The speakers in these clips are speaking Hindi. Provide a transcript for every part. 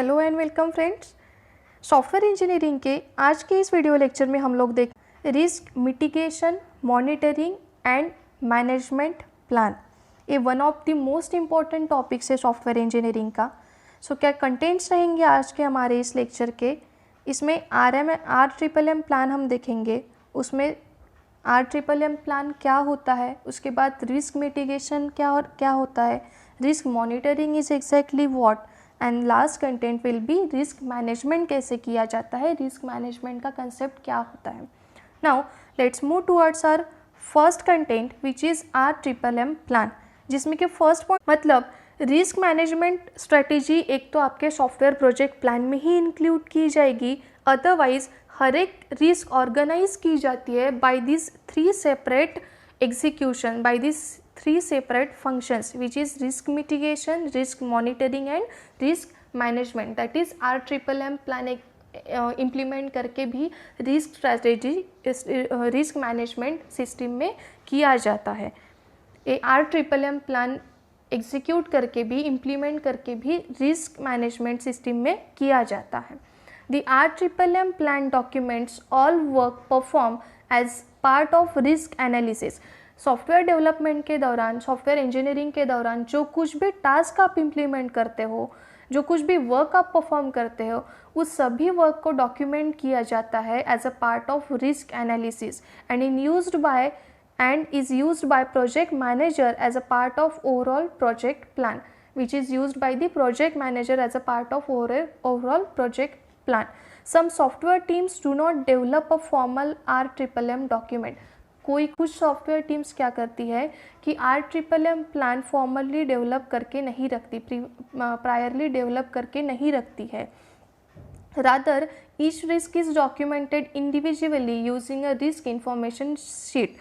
Hello and welcome friends. Software engineering के आज के इस वीडियो लेक्चर में हम लोग देख risk mitigation, monitoring and management plan. ये one of the most important topics है सॉफ्टवेयर इंजीनियरिंग का। सो क्या कंटेंट्स रहेंगे आज के हमारे इस लेक्चर के? इसमें RMM प्लान हम देखेंगे, उसमें RMM प्लान क्या होता है, उसके बाद रिस्क मिटिगेशन क्या होता है, risk monitoring is exactly what, and last content will be risk management कैसे किया जाता है, रिस्क मैनेजमेंट का कंसेप्ट क्या होता है। Now let's move towards our first content which is RMM plan, जिसमें कि फर्स्ट पॉइंट मतलब रिस्क मैनेजमेंट स्ट्रेटेजी एक तो आपके सॉफ्टवेयर प्रोजेक्ट प्लान में ही इंक्लूड की जाएगी, अदरवाइज हर एक रिस्क ऑर्गेनाइज की जाती है by this three separate execution, by this three separate functions which is risk mitigation, risk monitoring and risk management. That is RMM plan implement करके भी risk strategy risk management system में किया जाता है। RMM plan एग्जीक्यूट करके भी implement करके भी risk management system में किया जाता है। The RMM plan documents all work performed as part of risk analysis. Software development के दौरान, सॉफ्टवेयर इंजीनियरिंग के दौरान जो कुछ भी टास्क आप इम्प्लीमेंट करते हो, जो कुछ भी वर्क आप परफॉर्म करते हो, उस सभी वर्क को डॉक्यूमेंट किया जाता है as a part of risk analysis and is used by project manager as a part of overall project plan, which is used by the project manager as a part of overall project plan. Some software teams do not develop a formal RMM document. कुछ सॉफ्टवेयर टीम्स क्या करती है कि RMM प्लान फॉर्मली डेवलप करके नहीं रखती, प्रायरली डेवलप करके नहीं रखती है. Rather each risk is documented individually using a risk information sheet.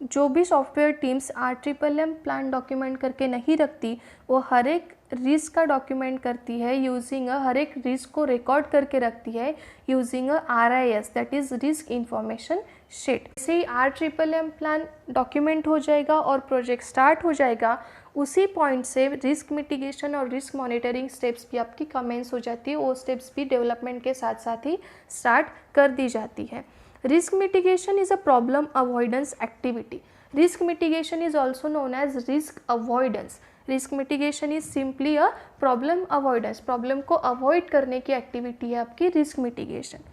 जो भी software teams RMM plan document करके नहीं रखती, वो हर एक रिस्क का डॉक्यूमेंट करती है यूजिंग हर एक रिस्क को रिकॉर्ड करके रखती है using RIS, that is risk information sheet. जैसे ही RMM प्लान डॉक्यूमेंट हो जाएगा और प्रोजेक्ट स्टार्ट हो जाएगा, उसी पॉइंट से रिस्क मिटिगेशन और रिस्क मॉनिटरिंग स्टेप्स भी आपकी कमेंस हो जाती है. वो स्टेप्स भी डेवलपमेंट के साथ साथ ही स्टार्ट कर दी जाती है. Risk mitigation is a problem avoidance activity. Risk mitigation is also known as risk avoidance. Risk mitigation is simply a problem avoidance. Problem को avoid करने की activity है आपकी risk mitigation.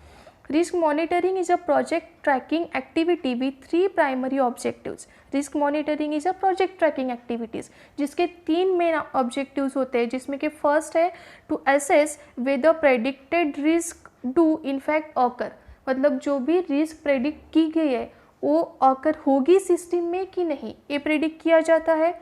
Risk monitoring is a project tracking activity with three primary objectives. Risk monitoring is a project tracking activities, जिसके तीन main objectives होते हैं, जिसमें कि first है to assess whether predicted risk do in fact occur. मतलब जो भी रिस्क प्रेडिक्ट की गई है वो ऑकर होगी सिस्टम में कि नहीं, ये प्रेडिक्ट किया जाता है.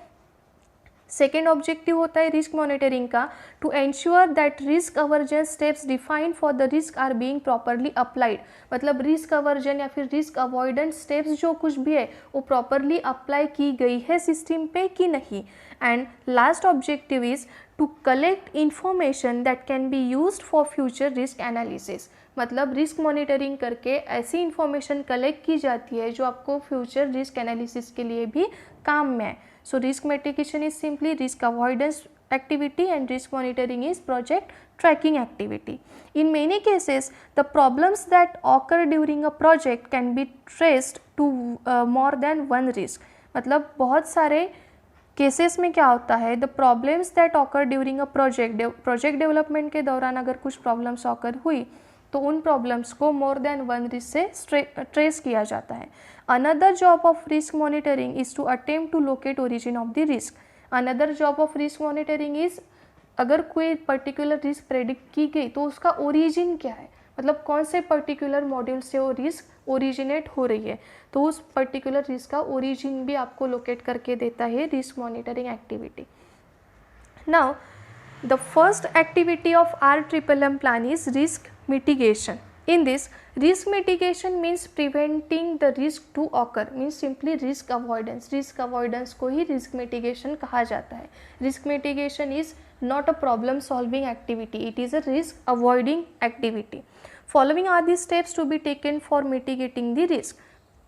सेकेंड ऑब्जेक्टिव होता है रिस्क मॉनिटरिंग का, to ensure that risk aversion steps defined for the risk are being properly applied. मतलब रिस्क अवर्जन या फिर रिस्क अवॉइडेंस स्टेप्स जो कुछ भी है वो प्रॉपरली अप्लाई की गई है सिस्टम पे कि नहीं. And last objective is to collect information that can be used for future risk analysis. मतलब रिस्क मॉनिटरिंग करके ऐसी इंफॉर्मेशन कलेक्ट की जाती है जो आपको फ्यूचर रिस्क एनालिसिस के लिए भी काम में है. So risk mitigation is simply risk avoidance activity and risk monitoring is project tracking activity. In many cases, the problems that occur during a project can be traced to more than one risk. मतलब बहुत सारे केसेस में क्या होता है, the problems that occur during a project development के दौरान अगर कुछ प्रॉब्लम्स ऑकर हुई तो उन प्रॉब्लम्स को मोर देन वन रिस्क से ट्रेस किया जाता है. Another job of risk monitoring is to attempt to locate origin of the risk. Another job of risk monitoring is, अगर कोई पर्टिकुलर रिस्क प्रेडिक्ट की गई तो उसका ओरिजिन क्या है, मतलब कौन से पर्टिकुलर मॉड्यूल से वो रिस्क ओरिजिनेट हो रही है, तो उस पर्टिकुलर रिस्क का ओरिजिन भी आपको लोकेट करके देता है risk monitoring activity. Now the first activity of RMM plan is risk mitigation. In this, risk mitigation means preventing the risk to occur, means simply risk avoidance. Risk avoidance को ही risk mitigation कहा जाता है. Risk mitigation is not a problem solving activity, it is a risk avoiding activity. Following are the steps to be taken for mitigating the risk.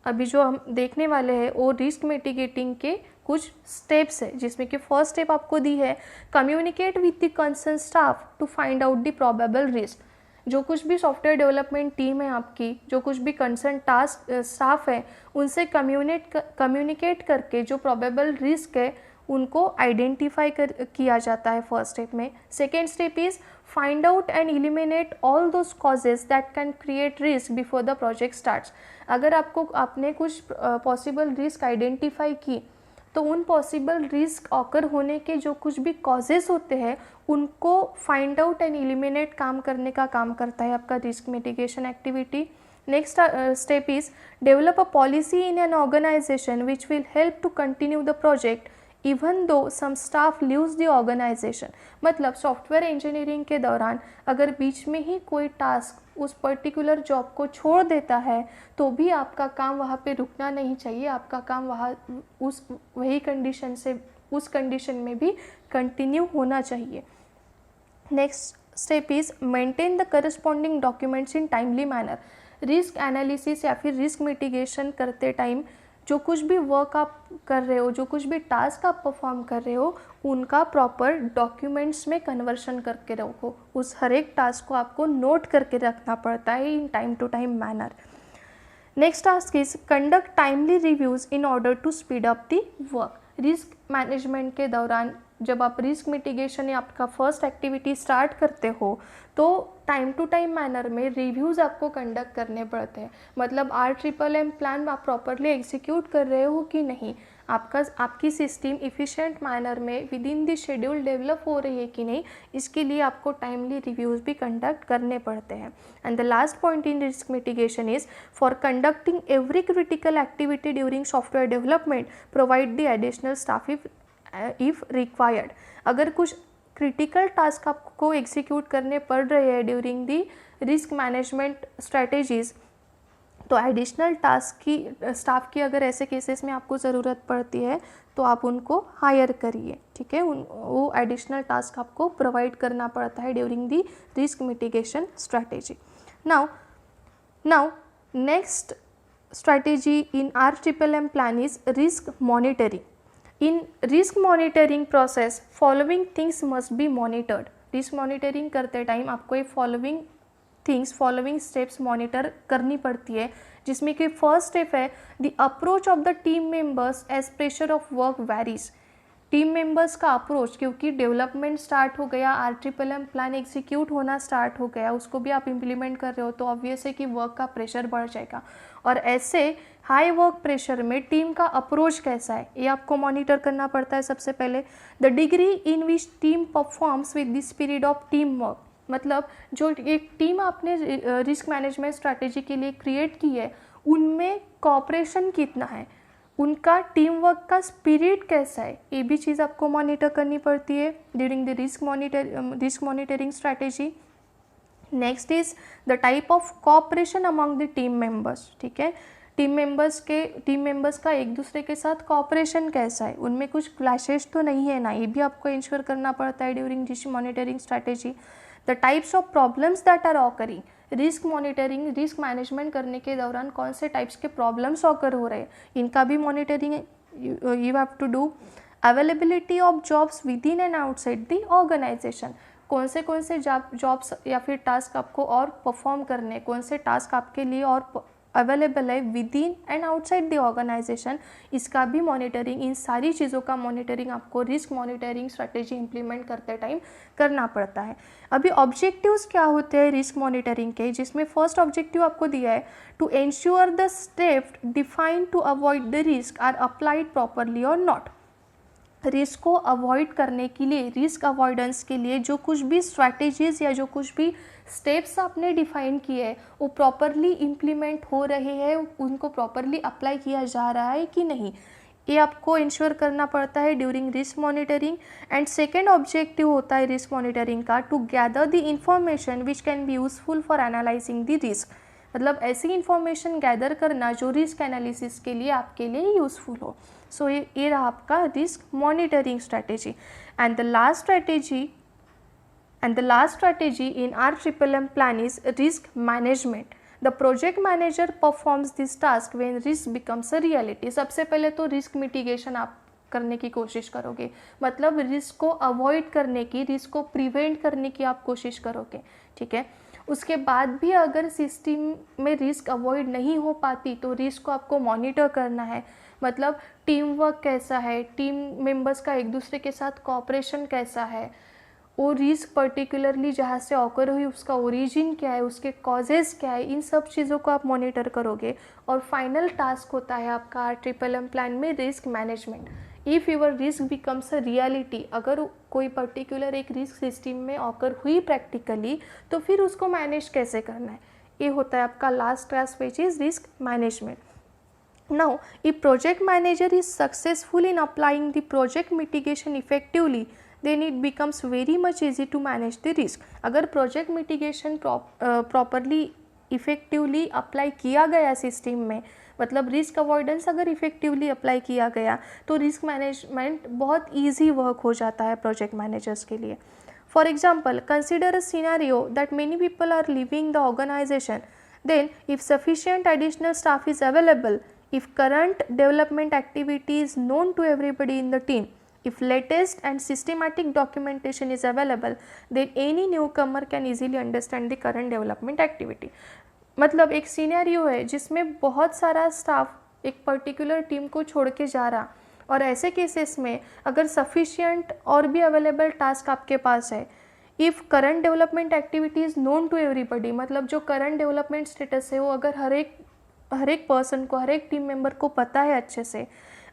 अभी जो हम देखने वाले हैं वो रिस्क मिटिगेटिंग के कुछ स्टेप्स है, जिसमें कि फर्स्ट स्टेप आपको दी है, communicate with the concern staff to find out the probable risk. जो कुछ भी सॉफ्टवेयर डेवलपमेंट टीम है आपकी, जो कुछ भी कंसर्न टास्क स्टाफ है, उनसे कम्युनिकेट करके जो प्रोबेबल रिस्क है उनको आइडेंटिफाई किया जाता है फर्स्ट स्टेप में। Second step is find out and eliminate all those causes that can create risk before the project starts. अगर आपने कुछ पॉसिबल रिस्क आइडेंटिफाई की, तो उन पॉसिबल रिस्क ऑकर होने के जो कुछ भी कॉजेज होते हैं उनको फाइंड आउट एंड एलिमिनेट काम करने का काम करता है आपका risk mitigation activity. Next step is develop a policy in an organisation which will help to continue the project even though some staff leaves the organisation. मतलब सॉफ्टवेयर इंजीनियरिंग के दौरान अगर बीच में ही कोई टास्क उस पर्टिकुलर जॉब को छोड़ देता है तो भी आपका काम वहाँ पे रुकना नहीं चाहिए, आपका काम वहाँ वही कंडीशन से उस कंडीशन में भी कंटिन्यू होना चाहिए। Next step is maintain the corresponding documents in timely manner. Risk analysis या फिर रिस्क मिटिगेशन करते टाइम जो कुछ भी वर्क आप कर रहे हो, जो कुछ भी टास्क आप परफॉर्म कर रहे हो, उनका प्रॉपर डॉक्यूमेंट्स में कन्वर्शन करके रखो। उस हर एक टास्क को आपको नोट करके रखना पड़ता है in time to time manner. Next task is conduct timely reviews in order to speed up the work. Risk management के दौरान जब आप रिस्क मिटिगेशन या आपका फर्स्ट एक्टिविटी स्टार्ट करते हो तो टाइम टू टाइम मैनर में रिव्यूज़ आपको कंडक्ट करने पड़ते हैं। मतलब RMMM प्लान आप प्रॉपरली एग्जीक्यूट कर रहे हो कि नहीं, आपकी सिस्टम इफ़िशिएंट मैनर में with in the schedule develop हो रही है कि नहीं, इसके लिए आपको टाइमली रिव्यूज़ भी कंडक्ट करने पड़ते हैं। And the last point in risk mitigation is for conducting every critical activity during software development provide the additional staff if required. अगर कुछ क्रिटिकल टास्क आपको एग्जीक्यूट करने पड़ रहे हैं during the risk management strategies, तो एडिशनल स्टाफ की अगर ऐसे केसेस में आपको ज़रूरत पड़ती है तो आप उनको हायर करिए, ठीक है। वो एडिशनल टास्क आपको प्रोवाइड करना पड़ता है during the risk mitigation strategy. Now next strategy in RMMM plan is risk monitoring. In risk monitoring process, following things must be monitored. Risk monitoring करते टाइम आपको ये फॉलोइंग स्टेप्स मॉनिटर करनी पड़ती है, जिसमें कि फर्स्ट स्टेप है the approach of the team members as pressure of work varies. Team members का अप्रोच, क्योंकि डेवलपमेंट स्टार्ट हो गया, RMMM प्लान एग्जीक्यूट होना स्टार्ट हो गया, उसको भी आप इम्प्लीमेंट कर रहे हो तो ऑब्वियस है कि वर्क का प्रेशर बढ़ जाएगा। और ऐसे हाई वर्क प्रेशर में टीम का अप्रोच कैसा है ये आपको मॉनिटर करना पड़ता है सबसे पहले। The degree in which team performs with the spirit of team work. मतलब जो एक टीम आपने रिस्क मैनेजमेंट स्ट्रैटेजी के लिए क्रिएट की है उनमें कॉपरेशन कितना है, उनका टीम वर्क का स्पिरिट कैसा है, ये भी चीज़ आपको मॉनिटर करनी पड़ती है during the risk monitoring strategy. Next is the type of corporation among the team members, ठीक है। टीम मेंबर्स का एक दूसरे के साथ कॉपरेशन कैसा है, उनमें कुछ क्लैशेस तो नहीं है ना, ये भी आपको इंश्योर करना पड़ता है during risk monitoring strategy. The types of problems that are occurring. Risk management करने के दौरान कौन से टाइप्स के प्रॉब्लम्स ऑकर हो रहे हैं, इनका भी monitoring you have to do. Availability of jobs within and outside the organisation. कौन से जॉब्स या फिर टास्क आपको और परफॉर्म करने, कौन से टास्क आपके लिए और अवेलेबल है within and outside the organisation, इसका भी मॉनिटरिंग, इन सारी चीज़ों का मॉनिटरिंग आपको रिस्क मॉनिटरिंग स्ट्रैटेजी इंप्लीमेंट करते टाइम करना पड़ता है। अभी ऑब्जेक्टिव्स क्या होते हैं रिस्क मॉनिटरिंग के, जिसमें फर्स्ट ऑब्जेक्टिव आपको दिया है to ensure the steps defined to avoid the risk are applied properly और नॉट। रिस्क को अवॉइड करने के लिए, रिस्क अवॉइडेंस के लिए जो कुछ भी स्ट्रैटेजीज़ या जो कुछ भी स्टेप्स आपने डिफाइन किए हैं वो प्रॉपरली इम्प्लीमेंट हो रहे हैं, उनको प्रॉपरली अप्लाई किया जा रहा है कि नहीं, ये आपको इंश्योर करना पड़ता है during risk monitoring. And second objective होता है रिस्क मॉनिटरिंग का to gather the information which can be useful for analysing the risk. मतलब ऐसी इंफॉर्मेशन गैदर करना जो रिस्क एनालिसिस के लिए आपके लिए यूजफुल हो। सो ये रहा आपका risk monitoring strategy. And the last strategy in RMMM plan is risk management. The project manager performs this task when risk becomes a reality. सबसे पहले तो रिस्क मिटिगेशन आप करने की कोशिश करोगे, मतलब रिस्क को अवॉइड करने की, रिस्क को प्रिवेंट करने की आप कोशिश करोगे, ठीक है। उसके बाद भी अगर सिस्टम में रिस्क अवॉइड नहीं हो पाती तो रिस्क को आपको मॉनिटर करना है, मतलब टीम वर्क कैसा है, टीम मेंबर्स का एक दूसरे के साथ कोऑपरेशन कैसा है, वो रिस्क पर्टिकुलरली जहाँ से ऑकर हुई उसका ओरिजिन क्या है, उसके कॉजेज़ क्या है, इन सब चीज़ों को आप मॉनिटर करोगे। और फाइनल टास्क होता है आपका RMMM प्लान में risk management. If your risk becomes a reality, अगर कोई पर्टिकुलर एक रिस्क सिस्टम में ऑकर हुई प्रैक्टिकली, तो फिर उसको मैनेज कैसे करना है, ये होता है आपका last task which is risk management. Now, if project manager is successful in applying the project mitigation effectively, then it becomes very much easy to manage the risk. अगर project mitigation properly effectively apply किया गया सिस्टम में, मतलब रिस्क अवॉइडेंस अगर इफेक्टिवली अप्लाई किया गया तो रिस्क मैनेजमेंट बहुत ईजी वर्क हो जाता है प्रोजेक्ट मैनेजर्स के लिए। For example, consider a scenario that many people are living the organisation, then if sufficient additional staff is available, if current development activity is known to everybody in the team, if latest and systematic documentation is available, then any newcomer can easily understand the current development activity. मतलब एक सिनेरियो है जिसमें बहुत सारा स्टाफ एक पर्टिकुलर टीम को छोड़ के जा रहा, और ऐसे केसेस में अगर सफिशिएंट और भी अवेलेबल टास्क आपके पास है, if current development activity is known to everybody, मतलब जो करंट डेवलपमेंट स्टेटस है वो अगर हर एक पर्सन को, हर एक टीम मेंबर को पता है अच्छे से,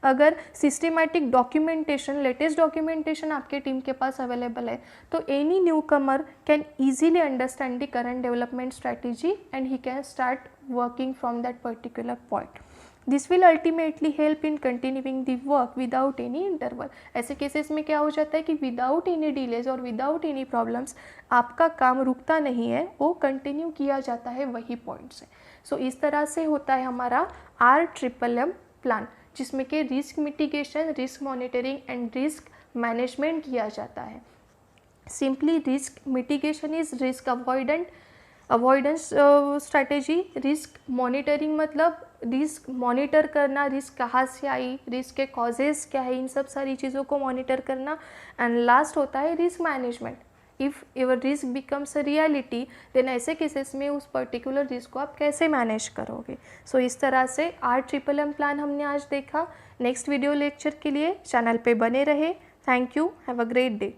अगर सिस्टमैटिक डॉक्यूमेंटेशन, लेटेस्ट डॉक्यूमेंटेशन आपके टीम के पास अवेलेबल है, तो any new Qamar can easily understand the current development strategy and he can start working from that particular point. This will ultimately help in continuing the work without any interval. ऐसे केसेस में क्या हो जाता है कि विदाउट एनी डिलेज और विदाउट एनी प्रॉब्लम्स आपका काम रुकता नहीं है, वो कंटिन्यू किया जाता है वही पॉइंट से। सो इस तरह से होता है हमारा RMMM प्लान, जिसमें कि risk mitigation, risk monitoring and risk management किया जाता है। Simply risk mitigation is risk avoidance strategy, risk monitoring मतलब रिस्क मॉनिटर करना, रिस्क कहाँ से आई, रिस्क के कॉजेज़ क्या है, इन सब सारी चीज़ों को मॉनिटर करना। एंड लास्ट होता है risk management. If your risk becomes a reality, then ऐसे केसेस में उस पर्टिकुलर रिस्क को आप कैसे मैनेज करोगे। सो इस तरह से RMMM प्लान हमने आज देखा। नेक्स्ट वीडियो लेक्चर के लिए चैनल पे बने रहे। Thank you, have a great day.